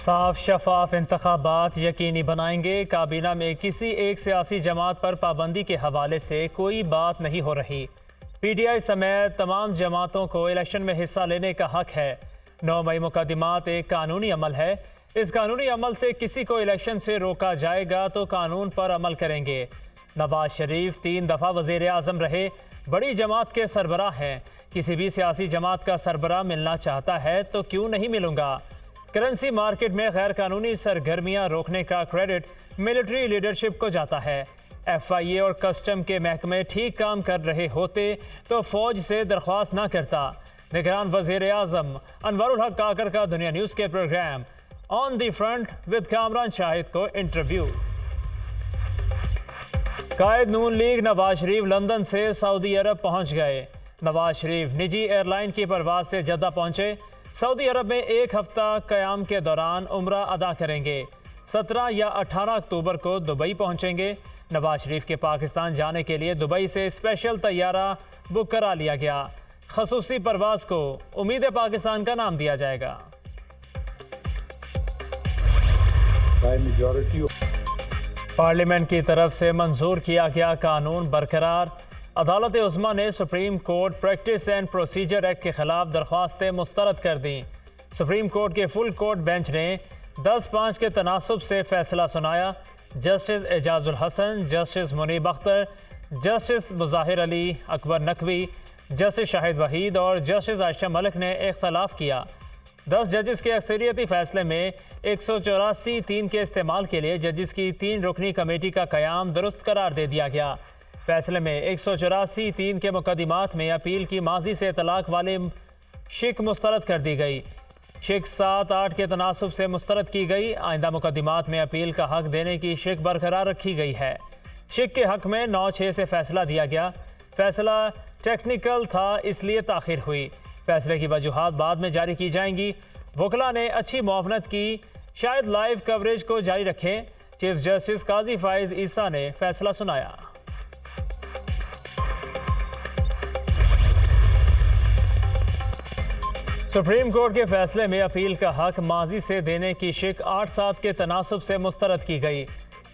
साफ शफाफ इंतखाबात यकीनी बनाएंगे। काबीना में किसी एक सियासी जमात पर पाबंदी के हवाले से कोई बात नहीं हो रही। PTI समेत तमाम जमातों को इलेक्शन में हिस्सा लेने का हक है। 9 मई मुकदमात एक कानूनी अमल है। इस कानूनी अमल से किसी को इलेक्शन से रोका जाएगा तो कानून पर अमल करेंगे। नवाज शरीफ 3 दफ़ा वज़ीर आज़म रहे, बड़ी जमात के सरबराह हैं। किसी भी सियासी जमात का सरबराह मिलना चाहता है तो क्यों नहीं मिलूंगा। करेंसी मार्केट में गैर कानूनी सरगर्मियां रोकने का क्रेडिट मिलिट्री लीडरशिप को जाता है। FIA और कस्टम के महकमे ठीक काम कर रहे होते तो फौज से दरख्वास्त ना करता। निगरान वज़ीर आज़म अनवरुल हक काकर का दुनिया न्यूज़ के program on the front with Kamran Shahid को इंटरव्यू। कायद नून लीग नवाज शरीफ लंदन से सऊदी अरब पहुंच गए। नवाज शरीफ निजी एयरलाइन की परवाज से जद्दा पहुंचे। सऊदी अरब में 1 हफ्ता क़याम के दौरान उम्रा अदा करेंगे। 17 या 18 अक्टूबर को दुबई पहुंचेंगे। नवाज शरीफ के पाकिस्तान जाने के लिए दुबई से स्पेशल तैयारा बुक करा लिया गया। खसूसी परवाज को उम्मीद पाकिस्तान का नाम दिया जाएगा। पार्लियामेंट की तरफ से मंजूर किया गया कानून बरकरार। अदालत उज़्मा ने supreme court practice and procedure act के खिलाफ दरख्वास्तें मुस्तरद कर दी। सुप्रीम कोर्ट के फुल कोर्ट बेंच ने 10-5 के तनासुब से फैसला सुनाया। Justice Ijazul Hasan, justice Munib Akhtar, justice Mazahir Ali Akbar Naqvi, justice Shahid Waheed और जस्टिस आयशा मलिक ने इख्तलाफ किया। 10 जजेस के अक्सरियती फैसले में 184(3) के इस्तेमाल के लिए जजेस की 3 रुकनी कमेटी का क़याम दुरुस्त करार दे दिया गया। फैसले में 184(3) के मुकदमात में अपील की माजी से तलाक वाली शिक मुस्तरद कर दी गई। शिक 7-8 के तनासुब से मुस्तरद की गई। आइंदा मुकदमात में अपील का हक देने की शिक बरकरार रखी गई है। शिक के हक में 9-6 से फैसला दिया गया। फैसला टेक्निकल था इसलिए ताख़िर हुई। फैसले की वजूहात बाद में जारी की जाएंगी। वकला ने अच्छी मुआवनत की, शायद लाइव कवरेज को जारी रखें। चीफ जस्टिस काजी फाइज ईसा ने फैसला सुनाया। सुप्रीम कोर्ट के फैसले में अपील का हक माजी से देने की शिक 8-7 के तनासुब से मुस्तरद की गई।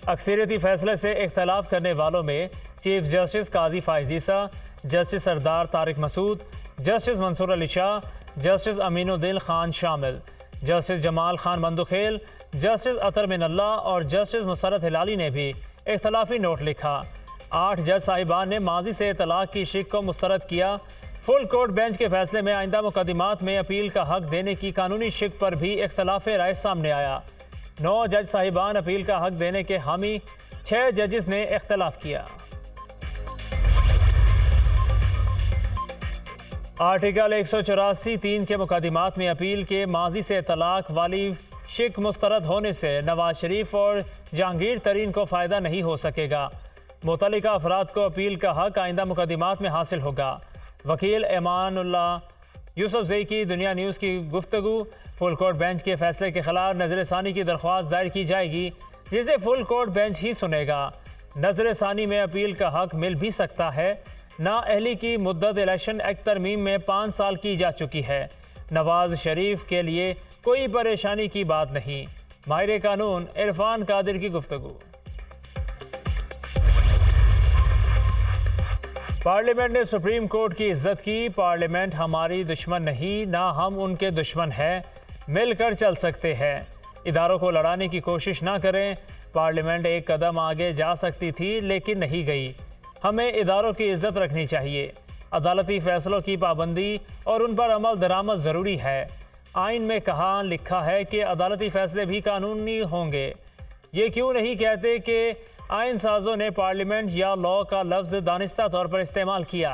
अक्सरियती फैसले से इख्तलाफ करने वालों में चीफ जस्टिस काजी फाइज ईसा, जस्टिस सरदार तारिक मसूद, जस्टिस मंसूर अली शाह, जस्टिस अमीनुद्दीन खान शामिल। जस्टिस जमाल खान बंदुखेल, जस्टिस अतर मिनल्ला और जस्टिस मुसरत हिलाली ने भी इख्तलाफी नोट लिखा। 8 जज साहिबान ने माजी से तलाक की शिक को मुस्तरद किया। फुल कोर्ट बेंच के फैसले में आइंदा मुकदमात में अपील का हक देने की कानूनी शिक पर भी इख्तलाफ राय सामने आया। 9 जज साहिबान अपील का हक देने के हामी, 6 जजेस ने इख्तलाफ किया। आर्टिकल 184(3) के मुकदमात में अपील के माजी से तलाक वाली शिक मुस्तरद होने से नवाज शरीफ और जहांगीर तरीन को फ़ायदा नहीं हो सकेगा। मुतल्लिका अफराद को अपील का हक आइंदा मुकदमात में हासिल होगा। वकील एमानुल्लाह यूसुफजई की दुनिया न्यूज़ की गुफ्तगू। फुल कोर्ट बेंच के फैसले के खिलाफ नज़र-ए-सानी की दरख्वास्त दायर की जाएगी, जिसे फुल कोर्ट बेंच ही सुनेगा। नज़र-ए-सानी में अपील का हक मिल भी सकता है। नाअहली की मुद्दत इलेक्शन एक्ट तरमीम में 5 साल की जा चुकी है। नवाज शरीफ के लिए कोई परेशानी की बात नहीं। माहिर कानून इरफान कादिर की गुफ्तगू। पार्लियामेंट ने सुप्रीम कोर्ट की इज्जत की। पार्लियामेंट हमारी दुश्मन नहीं, ना हम उनके दुश्मन हैं। मिलकर चल सकते हैं। इदारों को लड़ाने की कोशिश ना करें। पार्लियामेंट एक कदम आगे जा सकती थी लेकिन नहीं गई। हमें इदारों की इज्जत रखनी चाहिए। अदालती फैसलों की पाबंदी और उन पर अमल दरामद ज़रूरी है। आइन में कहा लिखा है कि अदालती फैसले भी कानूनी होंगे। ये क्यों नहीं कहते कि आइन साजों ने पार्लियामेंट या लॉ का लफ्ज़ दानिस्ता तौर पर इस्तेमाल किया।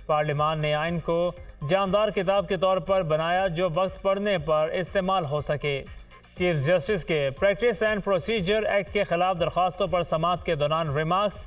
पार्लियामान ने आइन को जानदार किताब के तौर पर बनाया जो वक्त पढ़ने पर इस्तेमाल हो सके। चीफ जस्टिस के प्रैक्टिस एंड प्रोसीजर एक्ट के खिलाफ दरख्वास्तों पर समाअत के दौरान रिमार्क्स।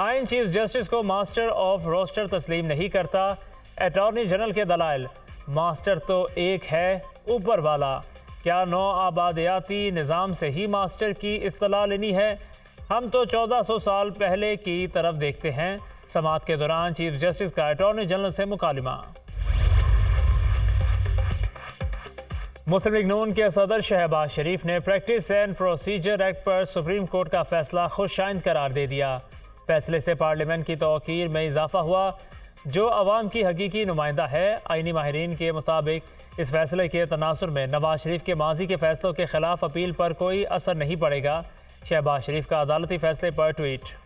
आइन चीफ जस्टिस को मास्टर ऑफ रोस्टर तस्लीम नहीं करता। अटॉर्नी जनरल के दलाइल, मास्टर तो एक है, ऊपर वाला। क्या नौ आबादियाती निज़ाम से ही मास्टर की इस्तिलाह लेनी है? हम तो 1400 साल पहले की तरफ देखते हैं। समाअत के दौरान चीफ जस्टिस का अटॉर्नी जनरल से मुकालिमा। मुस्लिम लीग नून के सदर शहबाज शरीफ ने प्रैक्टिस एंड प्रोसीजर एक्ट पर सुप्रीम कोर्ट का फैसला खुशाइंद करार दे दिया। फैसले से पार्लियामेंट की तौकीर में इजाफा हुआ, जो अवाम की हकीकी नुमाइंदा है। आईनी माहिरीन के मुताबिक इस फैसले के तनासुर में नवाज शरीफ के माजी के फैसलों के खिलाफ अपील पर कोई असर नहीं पड़ेगा। शहबाज शरीफ का अदालती फैसले पर ट्वीट।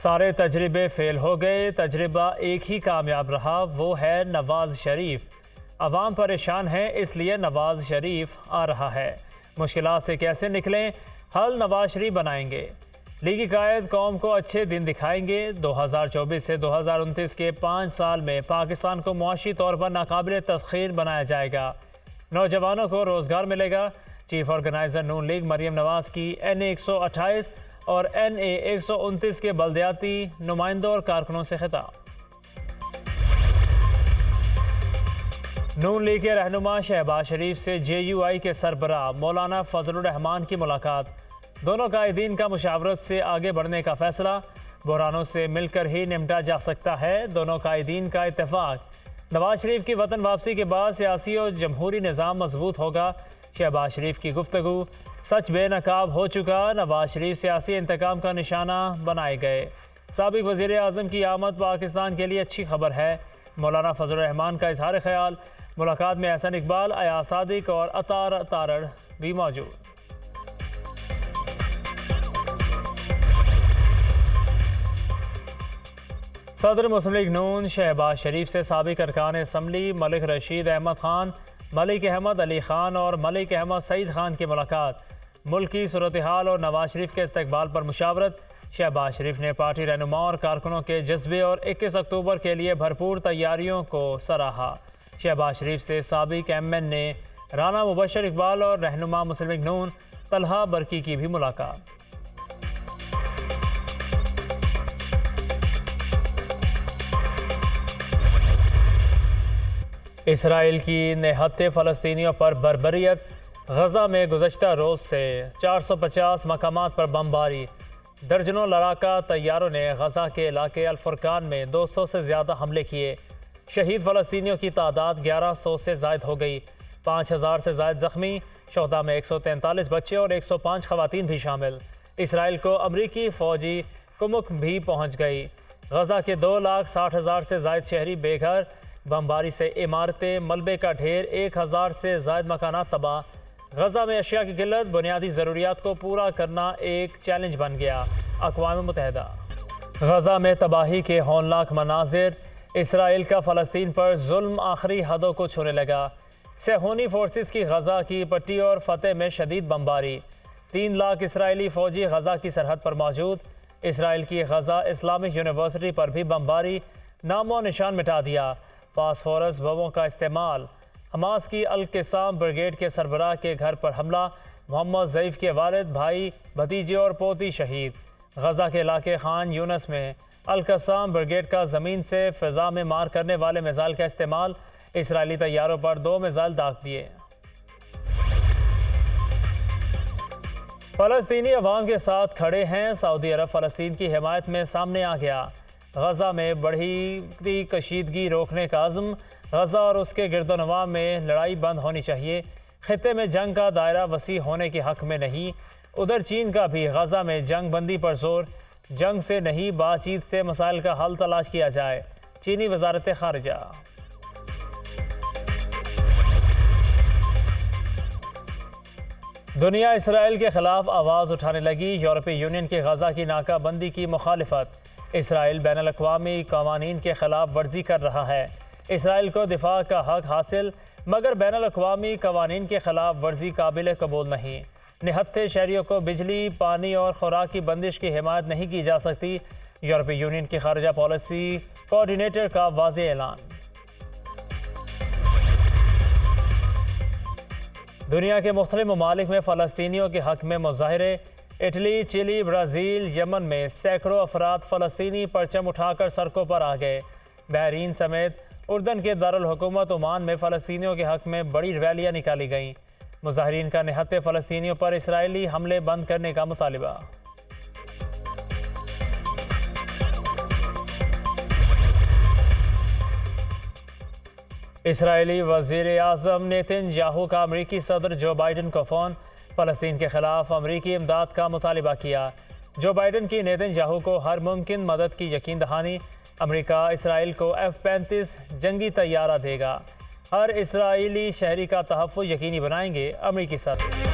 सारे तजर्बे फेल हो गए, तजर्बा एक ही कामयाब रहा, वो है नवाज शरीफ। अवाम परेशान है, इसलिए नवाज शरीफ आ रहा है। मुश्किलात से कैसे निकलें, हल नवाज शरीफ बनाएंगे। लीगी कायद कौम को अच्छे दिन दिखाएंगे। 2024 से 2029 के 5 साल में पाकिस्तान को मुआशी तौर पर नाकाबिल तस्खीर बनाया जाएगा। नौजवानों को रोज़गार मिलेगा। चीफ ऑर्गेनाइज़र नून लीग मरीम नवाज की NA 128 और NA 129 के बल्दियाती नुमाइंदों और कारकुनों से खिताब। नून लीग के रहनुमा शहबाज शरीफ से JUI के सरबराह मौलाना फजलुर रहमान की मुलाकात। दोनों कायदीन का मुशावरत से आगे बढ़ने का फैसला। बहरानों से मिलकर ही निपटा जा सकता है, दोनों कायदीन का इत्तेफाक। नवाज शरीफ की वतन वापसी के बाद सियासी और जमहूरी निज़ाम मजबूत होगा। शहबाज शरीफ की गुफ्तगू, सच बेनकाब हो चुका, नवाज शरीफ सियासी इंतकाम का निशाना बनाए गए। साबिक वज़ीर आज़म की आमद पाकिस्तान के लिए अच्छी खबर है। मौलाना फजल रहमान का इजहार ख्याल। मुलाकात में एहसन इकबाल, अयाज सादिक और अतार तारड़ भी मौजूद। सदर मुस्लिम लीग नून शहबाज शरीफ से साबिक अरकान असम्बली मलिक रशीद अहमद खान, मलिक अहमद अली खान और मलिक अहमद सईद खान की मुलाकात। मुल्क की सूरत हाल और नवाज शरीफ के इस्तकबाल पर मुशावरत। शहबाज शरीफ ने पार्टी रहनुमा और कारकुनों के जज्बे और 21 अक्टूबर के लिए भरपूर तैयारियों को सराहा। शहबाज शरीफ से साबिक MN ने राना मुबशर इकबाल और रहनुमा मुस्लिम लीग नून तलहा बरकी की भी मुलाकात। इसराइल की निहत्ते फ़लस्तीनियों पर बर्बरियत। गज़ा में गुज़श्ता रोज़ से 450 मकामात पर बमबारी। दर्जनों लड़ाका तैयारों ने गज़ा के इलाके अल-फुरकान में 200 से ज़्यादा हमले किए। शहीद फ़लस्तीनियों की तादाद 1100 से ज़ायद हो गई। 5000 से ज़ायद ज़ख्मी। शोहदा में 143 बच्चे और 105 ख़वातीन भी शामिल। इसराइल को अमरीकी फ़ौजी कुमुक भी पहुँच गई। गज़ा के 2,60,000 से ज़ायद शहरी बेघर। बमबारी से इमारतें, मलबे का ढेर, 1000 से ज़ायद मकानात तबाह। गज़ा में अशिया की किल्लत, बुनियादी ज़रूरियात को पूरा करना एक चैलेंज बन गया। अक़वाम मुत्तहिदा। गज़ा में तबाही के हौलनाक मनाजिर। इसराइल का फ़लस्तीन पर जुल्म आखिरी हदों को छूने लगा। सेहूनी फोर्सेस की गज़ा की पट्टी और फ़तेह में शदीद बमबारी। 3 लाख इसराइली फ़ौजी गज़ा की सरहद पर मौजूद। इसराइल की गज़ा इस्लामिक यूनिवर्सिटी पर भी बमबारी, नामो निशान मिटा दिया। फास्फोरस बमों का इस्तेमाल। हमास की अल-क़िसाम ब्रिगेड के सरबराह के घर पर हमला। मोहम्मद ज़ईफ़ के वालिद, भाई, भतीजे और पोती शहीद। गज़ा के इलाके खान यूनस में अल-क़िसाम ब्रिगेड का ज़मीन से फ़िज़ा में मार करने वाले मिसाइल का इस्तेमाल। इसराइली तैयारों पर 2 मिसाइल दाग दिए। फ़लस्तीनी अवाम के साथ खड़े हैं। सऊदी अरब फ़लस्तीन की हिमायत में सामने आ गया। गज़ा में बढ़ती कशीदगी रोकने का आज़म। गज़ा और उसके गिरदोनवा में लड़ाई बंद होनी चाहिए। ख़ित्ते में जंग का दायरा वसी होने के हक़ में नहीं। उधर चीन का भी गज़ा में जंग बंदी पर जोर। जंग से नहीं, बातचीत से मसाइल का हल तलाश किया जाए। चीनी वज़ारत ख़ारिजा। दुनिया इसराइल के ख़िलाफ़ आवाज़ उठाने लगी। यूरोपीय यूनियन की गज़ा की नाकाबंदी की मुखालिफत। इसराइल बैनुल-अक़वामी क़वानीन के ख़िलाफ़ वर्जी कर रहा है। इसराइल को दिफा का हक़ हासिल, मगर बैनुल-अक़वामी क़वानीन के ख़िलाफ़ वर्जी काबिल कबूल नहीं। निहत्थे शहरियों को बिजली, पानी और खुराक की बंदिश की हिमायत नहीं की जा सकती। यूरोपीय यूनियन की खारजा पॉलिसी कोऑर्डिनेटर का वाज़ेह ऐलान। दुनिया के मुख्तलिफ ममालिक में फ़लस्तीनियों के हक़ में मुज़ाहरे। इटली, चिली, ब्राज़ील, यमन में सैकड़ों अफराद फ़लस्तीनी परचम उठाकर सड़कों पर आ गए। बहरीन समेत उर्दन के दारुल हुकूमत ओमान में फ़लस्तीनियों के हक़ में बड़ी रैलियाँ निकाली गईं। मुज़ाहिरीन का निहत्ते फ़लस्तीनियों पर इसराइली हमले बंद करने का मुतालिबा। इसराइली वज़ीर आज़म नेतन्याहू का अमरीकी सदर जो बाइडन को फ़ोन, फ़लस्तीन के ख़िलाफ़ अमरीकी इमदाद का मुतालिबा किया। जो बाइडन की नेतन्याहू को हर मुमकिन मदद की यकीन दहानी। अमरीका इसराइल को F-35 जंगी तैयारा देगा। हर इसराइली शहरी का तहफ़्फ़ुज़ यकीनी बनाएंगे अमरीकी सदर।